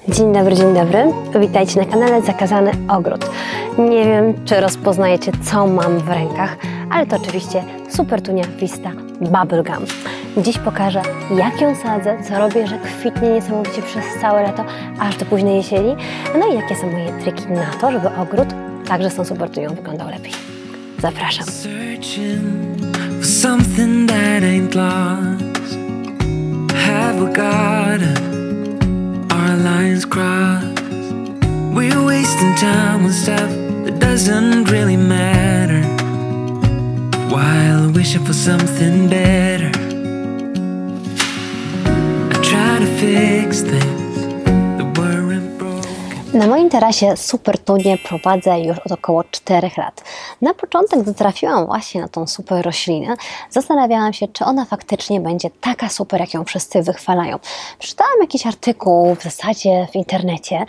Dzień dobry, witajcie na kanale Zakazany Ogród. Nie wiem, czy rozpoznajecie, co mam w rękach, ale to oczywiście Supertunia Vista Bubblegum. Dziś pokażę, jak ją sadzę, co robię, że kwitnie niesamowicie przez całe lato, aż do późnej jesieni, no i jakie są moje triki na to, żeby ogród także z tą Supertunią wyglądał lepiej. Zapraszam. Our lines cross. We're wasting time on stuff that doesn't really matter, while wishing for something better. I try to fix things that weren't broken. Na moim tarasie Supertunię prowadzę już od około 4 lat. Na początek, gdy trafiłam właśnie na tą super roślinę, zastanawiałam się, czy ona faktycznie będzie taka super, jak ją wszyscy wychwalają. Przeczytałam jakiś artykuł w zasadzie w internecie,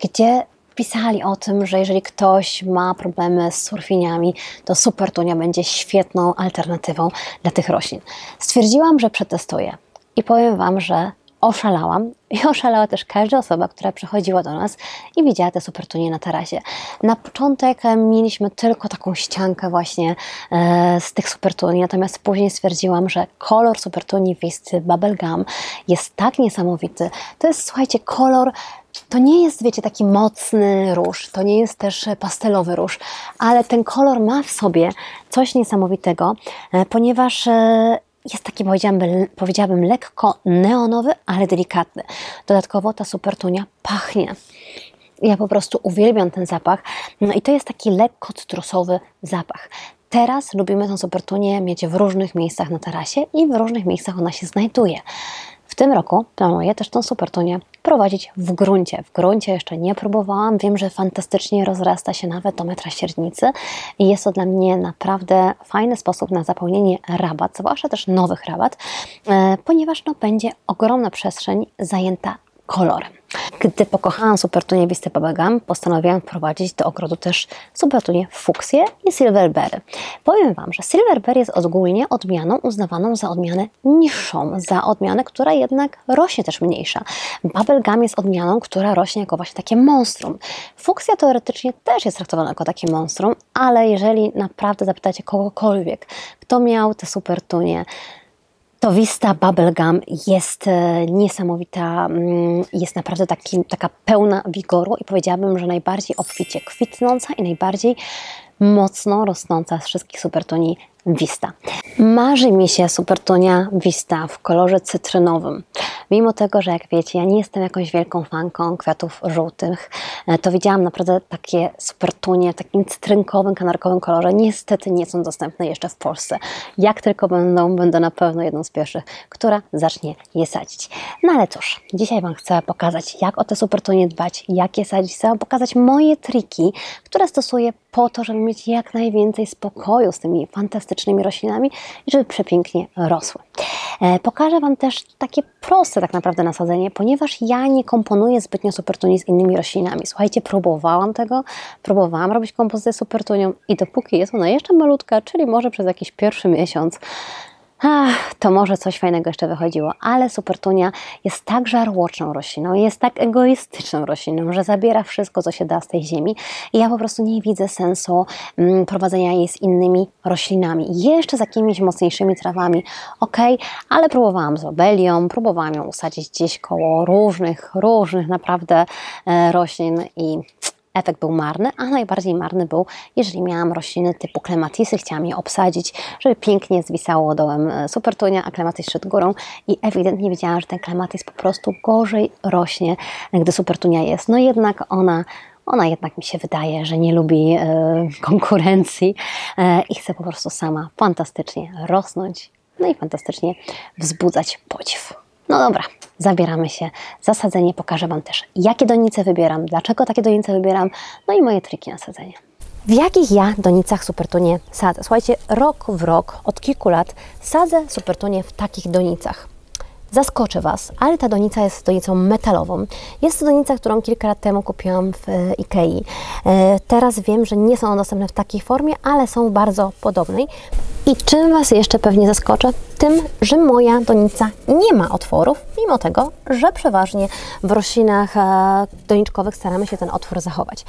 gdzie pisali o tym, że jeżeli ktoś ma problemy z surfiniami, to Supertunia będzie świetną alternatywą dla tych roślin. Stwierdziłam, że przetestuję i powiem Wam, że oszalałam i oszalała też każda osoba, która przychodziła do nas i widziała te Supertunie na tarasie. Na początek mieliśmy tylko taką ściankę właśnie z tych Supertuni, natomiast później stwierdziłam, że kolor Supertuni Visty Bubblegum jest tak niesamowity. To jest, słuchajcie, kolor, to nie jest, wiecie, taki mocny róż, to nie jest też pastelowy róż, ale ten kolor ma w sobie coś niesamowitego, ponieważ jest taki, powiedziałabym, lekko neonowy, ale delikatny. Dodatkowo ta Supertunia pachnie. Ja po prostu uwielbiam ten zapach. No i to jest taki lekko cytrusowy zapach. Teraz lubimy tę Supertunię mieć w różnych miejscach na tarasie i w różnych miejscach ona się znajduje. W tym roku planuję też tą Supertunię prowadzić w gruncie. W gruncie jeszcze nie próbowałam. Wiem, że fantastycznie rozrasta się nawet do metra średnicy i jest to dla mnie naprawdę fajny sposób na zapełnienie rabat, zwłaszcza też nowych rabat, ponieważ będzie ogromna przestrzeń zajęta kolorem. Gdy pokochałam Supertunię Visty Bubblegum, postanowiłam wprowadzić do ogrodu też Supertunię Fuksję i Silverberry. Powiem Wam, że Silverberry jest ogólnie odmianą uznawaną za odmianę niższą, za odmianę, która jednak rośnie też mniejsza. Bubblegum jest odmianą, która rośnie jako właśnie takie monstrum. Fuksja teoretycznie też jest traktowana jako takie monstrum, ale jeżeli naprawdę zapytacie kogokolwiek, kto miał tę Supertunię, to Vista Bubblegum jest niesamowita, jest naprawdę taka pełna wigoru i powiedziałabym, że najbardziej obficie kwitnąca i najbardziej mocno rosnąca z wszystkich Supertuni Vista. Marzy mi się Supertunia Vista w kolorze cytrynowym. Mimo tego, że jak wiecie, ja nie jestem jakąś wielką fanką kwiatów żółtych, to widziałam naprawdę takie Supertunie w takim cytrynkowym, kanarkowym kolorze. Niestety nie są dostępne jeszcze w Polsce. Jak tylko będę na pewno jedną z pierwszych, która zacznie je sadzić. No ale cóż, dzisiaj Wam chcę pokazać, jak o te Supertunie dbać, jak je sadzić. Chcę pokazać moje triki, które stosuję po to, żeby mieć jak najwięcej spokoju z tymi fantastycznymi roślinami i żeby przepięknie rosły. Pokażę Wam też takie proste tak naprawdę nasadzenie, ponieważ ja nie komponuję zbytnio Supertunii z innymi roślinami. Słuchajcie, próbowałam robić kompozycję z Supertunią i dopóki jest ona jeszcze malutka, czyli może przez jakiś pierwszy miesiąc, to może coś fajnego jeszcze wychodziło, ale Supertunia jest tak żarłoczną rośliną, jest tak egoistyczną rośliną, że zabiera wszystko, co się da z tej ziemi i ja po prostu nie widzę sensu prowadzenia jej z innymi roślinami. Jeszcze z jakimiś mocniejszymi trawami, ok, ale próbowałam z lobelią, próbowałam ją usadzić gdzieś koło różnych naprawdę roślin i efekt był marny, a najbardziej marny był, jeżeli miałam rośliny typu klematisy, chciałam je obsadzić, żeby pięknie zwisało dołem Supertunia, a klematis szedł górą i ewidentnie widziałam, że ten klematis po prostu gorzej rośnie, gdy Supertunia jest. No jednak ona jednak mi się wydaje, że nie lubi konkurencji i chce po prostu sama fantastycznie rosnąć, no i fantastycznie wzbudzać podziw. No dobra, zabieramy się za sadzenie. Pokażę Wam też, jakie donice wybieram, dlaczego takie donice wybieram, no i moje triki na sadzenie. W jakich ja donicach Supertunię sadzę? Słuchajcie, rok w rok, od kilku lat sadzę Supertunię w takich donicach. Zaskoczę Was, ale ta donica jest donicą metalową. Jest to donica, którą kilka lat temu kupiłam w Ikei. Teraz wiem, że nie są one dostępne w takiej formie, ale są w bardzo podobnej. I czym Was jeszcze pewnie zaskoczę? Tym, że moja donica nie ma otworów, mimo tego, że przeważnie w roślinach doniczkowych staramy się ten otwór zachować.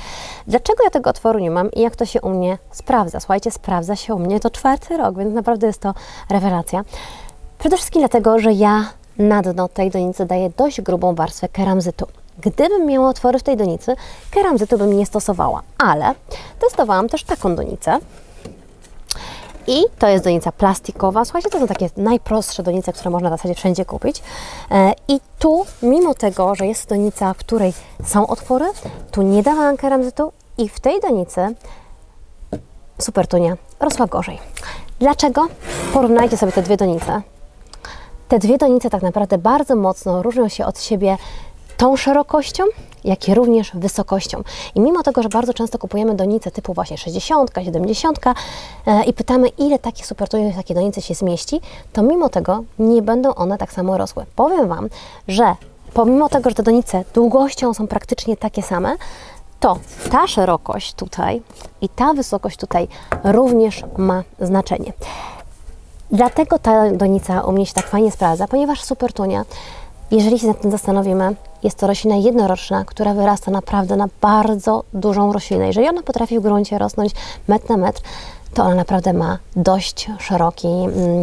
Dlaczego ja tego otworu nie mam i jak to się u mnie sprawdza? Słuchajcie, sprawdza się u mnie to 4. rok, więc naprawdę jest to rewelacja. Przede wszystkim dlatego, że ja na dno tej donicy daję dość grubą warstwę keramzytu. Gdybym miała otwory w tej donicy, keramzytu bym nie stosowała, ale testowałam też taką donicę. I to jest donica plastikowa. Słuchajcie, to są takie najprostsze donice, które można w zasadzie wszędzie kupić. I tu, mimo tego, że jest donica, w której są otwory, tu nie dawałam keramzytu i w tej donicy Supertunia rosła gorzej. Dlaczego? Porównajcie sobie te dwie donice. Te dwie donice tak naprawdę bardzo mocno różnią się od siebie tą szerokością, jak i również wysokością. I mimo tego, że bardzo często kupujemy donice typu właśnie 60, 70 i pytamy, ile takich Supertuni w takiej donicy się zmieści, to mimo tego nie będą one tak samo rosły. Powiem Wam, że pomimo tego, że te donice długością są praktycznie takie same, to ta szerokość tutaj i ta wysokość tutaj również ma znaczenie. Dlatego ta donica u mnie się tak fajnie sprawdza, ponieważ Supertunia, jeżeli się nad tym zastanowimy, jest to roślina jednoroczna, która wyrasta naprawdę na bardzo dużą roślinę. Jeżeli ona potrafi w gruncie rosnąć metr na metr, to ona naprawdę ma dość szeroki,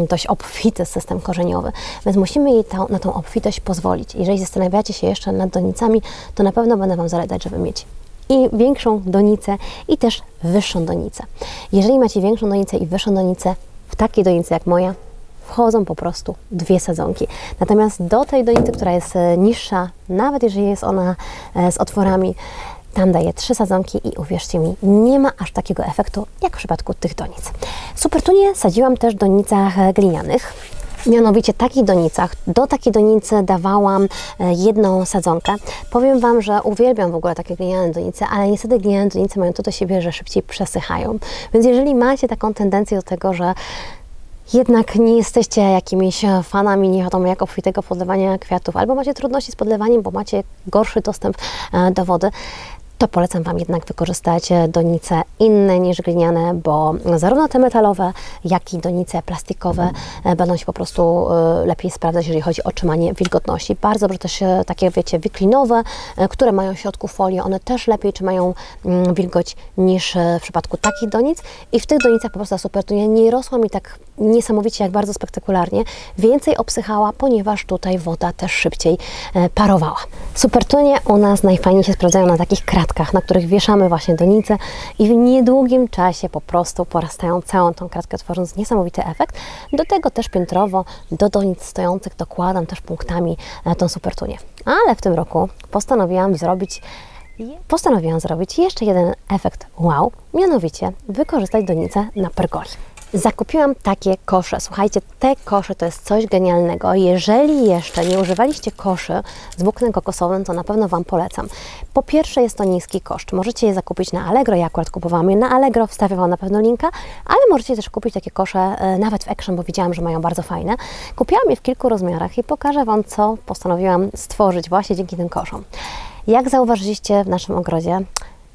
dość obfity system korzeniowy. Więc musimy jej na tą obfitość pozwolić. Jeżeli zastanawiacie się jeszcze nad donicami, to na pewno będę Wam zalecać, żeby mieć i większą donicę, i też wyższą donicę. Jeżeli macie większą donicę i wyższą donicę, w takiej donicy jak moja, wchodzą po prostu 2 sadzonki. Natomiast do tej donicy, która jest niższa, nawet jeżeli jest ona z otworami, tam daję 3 sadzonki i uwierzcie mi, nie ma aż takiego efektu, jak w przypadku tych donic. Supertunię sadziłam też w donicach glinianych. Mianowicie takich donicach, do takiej donicy dawałam 1 sadzonkę. Powiem Wam, że uwielbiam w ogóle takie gliniane donice, ale niestety gliniane donice mają to do siebie, że szybciej przesychają. Więc jeżeli macie taką tendencję do tego, że jednak nie jesteście jakimiś fanami nie wiadomo jak obfitego podlewania kwiatów, albo macie trudności z podlewaniem, bo macie gorszy dostęp do wody, to polecam Wam jednak wykorzystać donice inne niż gliniane, bo zarówno te metalowe, jak i donice plastikowe będą się po prostu lepiej sprawdzać, jeżeli chodzi o trzymanie wilgotności. Bardzo dobrze też takie, wiecie, wiklinowe, które mają w środku folię, one też lepiej trzymają wilgoć niż w przypadku takich donic. I w tych donicach po prostu ta Supertunia nie rosła mi tak niesamowicie jak bardzo spektakularnie, więcej obsychała, ponieważ tutaj woda też szybciej parowała. Supertunie u nas najfajniej się sprawdzają na takich kratkach, na których wieszamy właśnie donice i w niedługim czasie po prostu porastają całą tą kratkę, tworząc niesamowity efekt. Do tego też piętrowo do donic stojących dokładam też punktami tą Supertunię. Ale w tym roku postanowiłam zrobić jeszcze jeden efekt wow, mianowicie wykorzystać donicę na pergoli. Zakupiłam takie kosze. Słuchajcie, te kosze to jest coś genialnego. Jeżeli jeszcze nie używaliście koszy z włóknem kokosowym, to na pewno Wam polecam. Po pierwsze jest to niski koszt. Możecie je zakupić na Allegro. Ja akurat kupowałam je na Allegro, wstawię Wam na pewno linka, ale możecie też kupić takie kosze nawet w Action, bo widziałam, że mają bardzo fajne. Kupiłam je w kilku rozmiarach i pokażę Wam, co postanowiłam stworzyć właśnie dzięki tym koszom. Jak zauważyliście w naszym ogrodzie,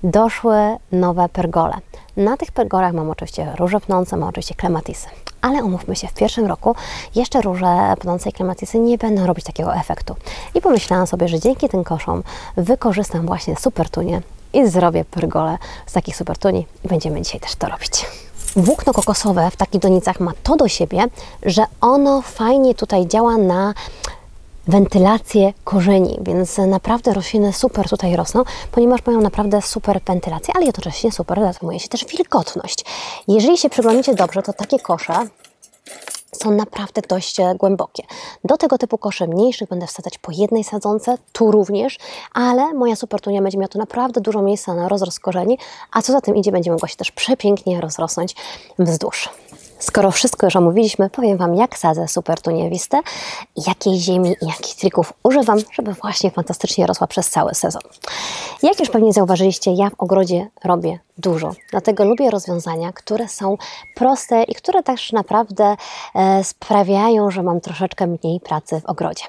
doszły nowe pergole. Na tych pergolach mam oczywiście róże pnące, mam oczywiście klematisy. Ale umówmy się, w pierwszym roku jeszcze róże pnące i klematisy nie będą robić takiego efektu. I pomyślałam sobie, że dzięki tym koszom wykorzystam właśnie Supertunię i zrobię pergole z takich Supertuni i będziemy dzisiaj też to robić. Włókno kokosowe w takich donicach ma to do siebie, że ono fajnie tutaj działa na wentylację korzeni, więc naprawdę rośliny super tutaj rosną, ponieważ mają naprawdę super wentylację, ale jednocześnie super zajmuje się też wilgotność. Jeżeli się przyglądacie dobrze, to takie kosze są naprawdę dość głębokie. Do tego typu koszy mniejszych będę wsadzać po 1 sadzonce, tu również, ale moja Supertunia będzie miała tu naprawdę dużo miejsca na rozrost korzeni, a co za tym idzie, będzie mogła się też przepięknie rozrosnąć wzdłuż. Skoro wszystko już omówiliśmy, powiem Wam, jak sadzę Supertunię Vistę, jakiej ziemi i jakich trików używam, żeby właśnie fantastycznie rosła przez cały sezon. Jak już pewnie zauważyliście, ja w ogrodzie robię dużo. Dlatego lubię rozwiązania, które są proste i które też naprawdę sprawiają, że mam troszeczkę mniej pracy w ogrodzie.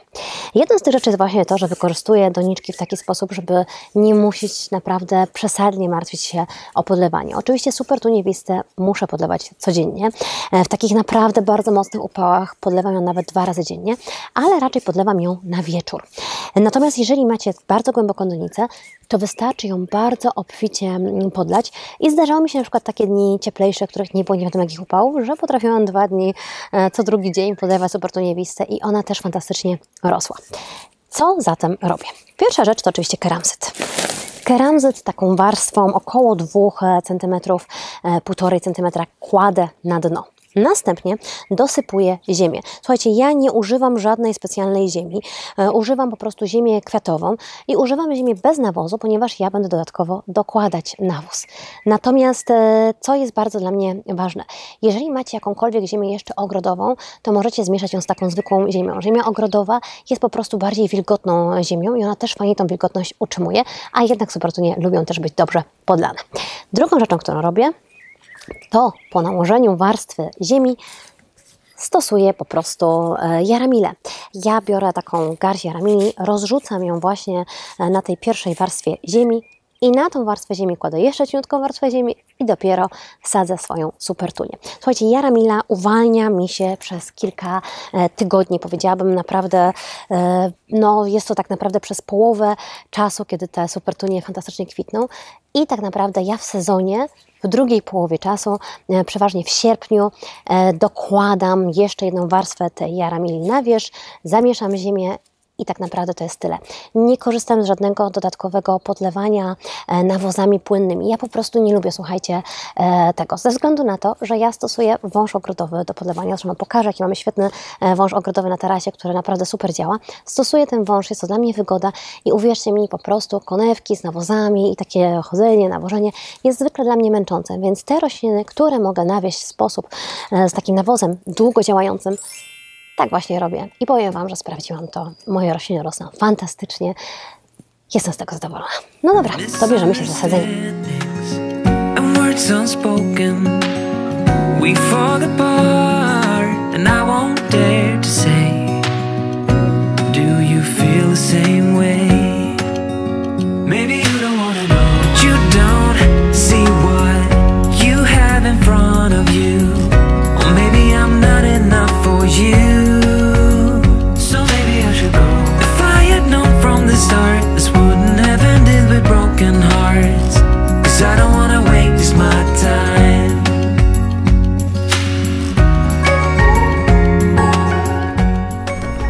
Jedną z tych rzeczy jest właśnie to, że wykorzystuję doniczki w taki sposób, żeby nie musieć naprawdę przesadnie martwić się o podlewanie. Oczywiście super tuniewiste muszę podlewać codziennie. W takich naprawdę bardzo mocnych upałach podlewam ją nawet 2 razy dziennie, ale raczej podlewam ją na wieczór. Natomiast jeżeli macie bardzo głęboką donicę, to wystarczy ją bardzo obficie podlać i zdarzało mi się na przykład takie dni cieplejsze, których nie było nie wiadomo jakich upałów, że potrafiłam 2 dni co drugi dzień podlewać super tuniewiste i ona też fantastycznie rosła. Co zatem robię? Pierwsza rzecz to oczywiście keramzyt. Keramzyt taką warstwą około 2 cm, 1,5 cm kładę na dno. Następnie dosypuję ziemię. Słuchajcie, ja nie używam żadnej specjalnej ziemi. Używam po prostu ziemię kwiatową i używam ziemi bez nawozu, ponieważ ja będę dodatkowo dokładać nawóz. Natomiast co jest bardzo dla mnie ważne, jeżeli macie jakąkolwiek ziemię jeszcze ogrodową, to możecie zmieszać ją z taką zwykłą ziemią. Ziemia ogrodowa jest po prostu bardziej wilgotną ziemią i ona też fajnie tą wilgotność utrzymuje, a jednak supertunie lubią też być dobrze podlane. Drugą rzeczą, którą robię, to po nałożeniu warstwy ziemi stosuję po prostu jaramilę. Ja biorę taką garść jaramili, rozrzucam ją właśnie na tej pierwszej warstwie ziemi i na tą warstwę ziemi kładę jeszcze cieniutką warstwę ziemi i dopiero sadzę swoją supertunię. Słuchajcie, jaramila uwalnia mi się przez kilka tygodni, powiedziałabym naprawdę, no jest to tak naprawdę przez połowę czasu, kiedy te supertunie fantastycznie kwitną i tak naprawdę ja w sezonie, w drugiej połowie czasu, przeważnie w sierpniu, dokładam jeszcze jedną warstwę tej jaramili na wierzch, zamieszam ziemię i tak naprawdę to jest tyle. Nie korzystam z żadnego dodatkowego podlewania nawozami płynnymi. Ja po prostu nie lubię, słuchajcie, tego. Ze względu na to, że ja stosuję wąż ogrodowy do podlewania. Zresztą wam pokażę, jaki mamy świetny wąż ogrodowy na tarasie, który naprawdę super działa. Stosuję ten wąż, jest to dla mnie wygoda i uwierzcie mi, po prostu konewki z nawozami i takie chodzenie, nawożenie jest zwykle dla mnie męczące. Więc te rośliny, które mogę nawieść w sposób z takim nawozem długo działającym, tak właśnie robię i powiem wam, że sprawdziłam to. Moje rośliny rosną fantastycznie. Jestem z tego zadowolona. No dobra, to bierzemy się za sadzenie.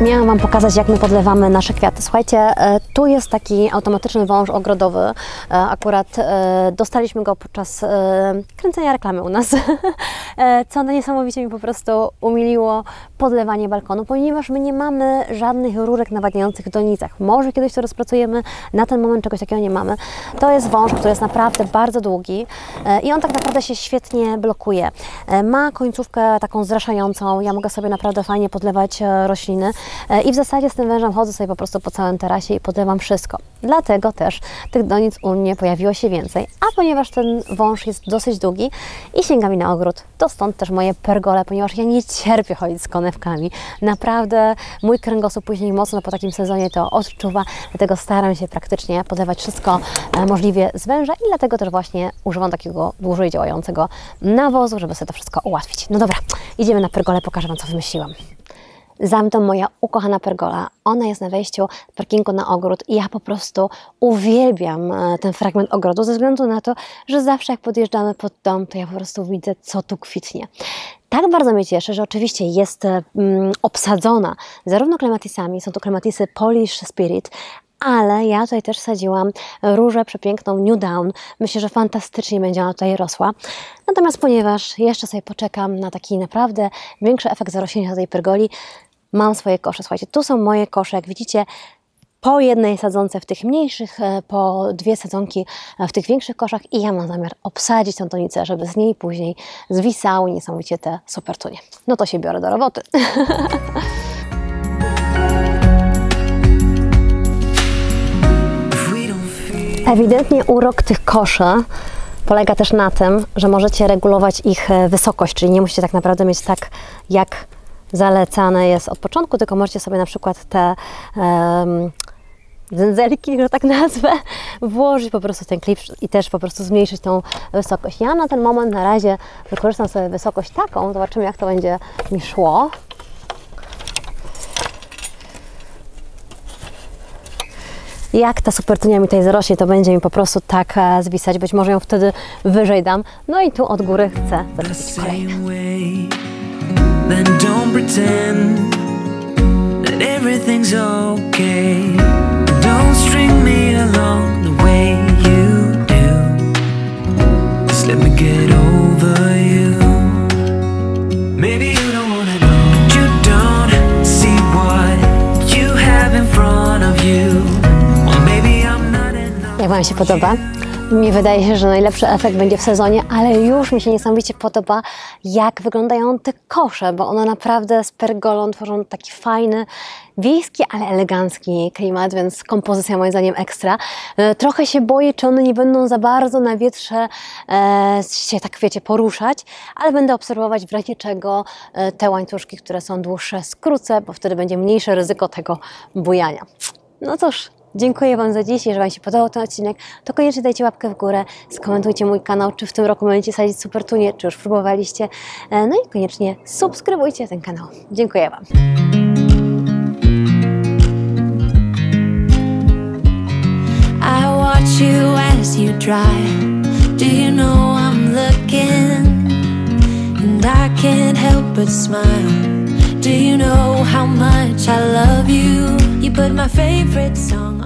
Miałam wam pokazać, jak my podlewamy nasze kwiaty. Słuchajcie, tu jest taki automatyczny wąż ogrodowy. Akurat dostaliśmy go podczas kręcenia reklamy u nas, co niesamowicie mi po prostu umiliło podlewanie balkonu, ponieważ my nie mamy żadnych rurek nawadniających w donicach. Może kiedyś to rozpracujemy, na ten moment czegoś takiego nie mamy. To jest wąż, który jest naprawdę bardzo długi i on tak naprawdę się świetnie blokuje. Ma końcówkę taką zraszającą, ja mogę sobie naprawdę fajnie podlewać rośliny. I w zasadzie z tym wężem chodzę sobie po prostu po całym tarasie i podlewam wszystko. Dlatego też tych donic u mnie pojawiło się więcej. A ponieważ ten wąż jest dosyć długi i sięga mi na ogród, to stąd też moje pergole, ponieważ ja nie cierpię chodzić z konewkami. Naprawdę mój kręgosłup później mocno po takim sezonie to odczuwa, dlatego staram się praktycznie podlewać wszystko możliwie z węża i dlatego też właśnie używam takiego dłużej działającego nawozu, żeby sobie to wszystko ułatwić. No dobra, idziemy na pergolę, pokażę wam, co wymyśliłam. Za mną moja ukochana pergola. Ona jest na wejściu parkingu na ogród i ja po prostu uwielbiam ten fragment ogrodu ze względu na to, że zawsze jak podjeżdżamy pod dom, to ja po prostu widzę, co tu kwitnie. Tak bardzo mnie cieszy, że oczywiście jest obsadzona zarówno klematisami, są to klematisy Polish Spirit, ale ja tutaj też sadziłam różę przepiękną New Dawn. Myślę, że fantastycznie będzie ona tutaj rosła. Natomiast ponieważ jeszcze sobie poczekam na taki naprawdę większy efekt zarośnięcia tej pergoli, mam swoje kosze. Słuchajcie, tu są moje kosze, jak widzicie, po jednej sadzonce w tych mniejszych, po 2 sadzonki w tych większych koszach i ja mam zamiar obsadzić tą tonicę, żeby z niej później zwisały niesamowicie te supertunie. No to się biorę do roboty. Ewidentnie urok tych koszy polega też na tym, że możecie regulować ich wysokość, czyli nie musicie tak naprawdę mieć tak, jak zalecane jest od początku, tylko możecie sobie na przykład te dzędzelki, że tak nazwę, włożyć po prostu ten klip i też po prostu zmniejszyć tą wysokość. Ja na ten moment na razie wykorzystam sobie wysokość taką, zobaczymy jak to będzie mi szło. Jak ta supertunia mi tutaj zarośnie, to będzie mi po prostu tak zwisać, być może ją wtedy wyżej dam. No i tu od góry chcę zrobić kolejne. Then don't pretend that everything's okay. Don't string me along the way you do. Just let me get over you. Maybe you don't wanna know, but you don't see what you have in front of you. Well, maybe I'm not enough. Jak Wam się podoba? Mi wydaje się, że najlepszy efekt będzie w sezonie, ale już mi się niesamowicie podoba, jak wyglądają te kosze, bo one naprawdę z pergolą tworzą taki fajny, wiejski, ale elegancki klimat, więc kompozycja moim zdaniem ekstra. Trochę się boję, czy one nie będą za bardzo na wietrze się tak, wiecie, poruszać, ale będę obserwować w razie czego te łańcuszki, które są dłuższe, skrócę, bo wtedy będzie mniejsze ryzyko tego bujania. No cóż, dziękuję Wam za dziś. Jeżeli Wam się podobał ten odcinek, to koniecznie dajcie łapkę w górę, skomentujcie mój kanał, czy w tym roku będziecie sadzić supertunię, czy już próbowaliście. No i koniecznie subskrybujcie ten kanał. Dziękuję Wam. I watch you as you drive. Do you know I'm looking? And I can't help but smile. Do you know how much I love you? You put my favorite song